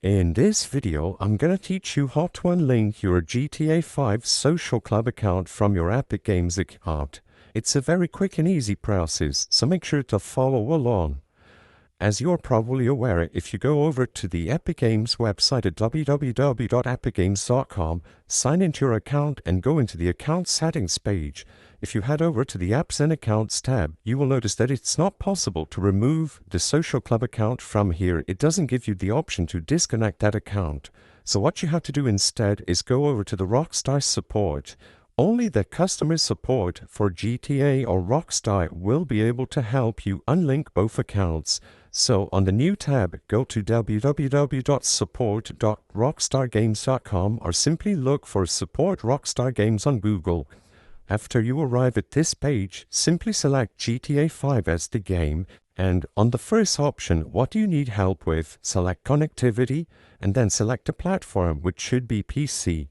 In this video, I'm gonna teach you how to unlink your GTA 5 Social Club account from your Epic Games account. It's a very quick and easy process, so make sure to follow along. As you're probably aware, if you go over to the Epic Games website at www.epicgames.com, sign into your account and go into the account settings page. If you head over to the Apps and Accounts tab, you will notice that it's not possible to remove the Social Club account from here. It doesn't give you the option to disconnect that account. So what you have to do instead is go over to the Rockstar support. Only the customer support for GTA or Rockstar will be able to help you unlink both accounts. So on the new tab, go to www.support.rockstargames.com or simply look for Support Rockstar Games on Google. After you arrive at this page, simply select GTA 5 as the game, and on the first option, what do you need help with, select connectivity, and then select a platform, which should be PC.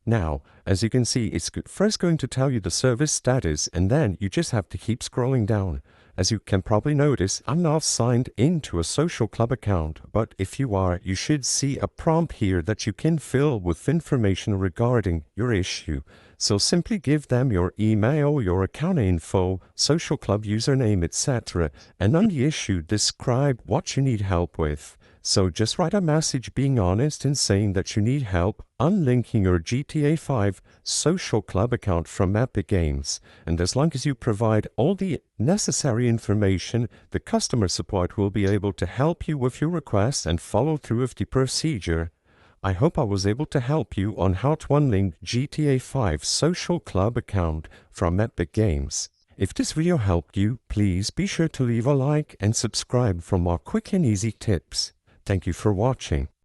Now, as you can see, it's first going to tell you the service status, and then you just have to keep scrolling down. As you can probably notice, I'm not signed into a Social Club account, but if you are, you should see a prompt here that you can fill with information regarding your issue. So simply give them your email, your account info, Social Club username, etc. and on the issue, describe what you need help with. So just write a message being honest and saying that you need help unlinking your GTA 5 Social Club account from Epic Games. And as long as you provide all the necessary information, the customer support will be able to help you with your request and follow through with the procedure. I hope I was able to help you on how to unlink GTA 5 Social Club account from Epic Games. If this video helped you, please be sure to leave a like and subscribe for more quick and easy tips. Thank you for watching.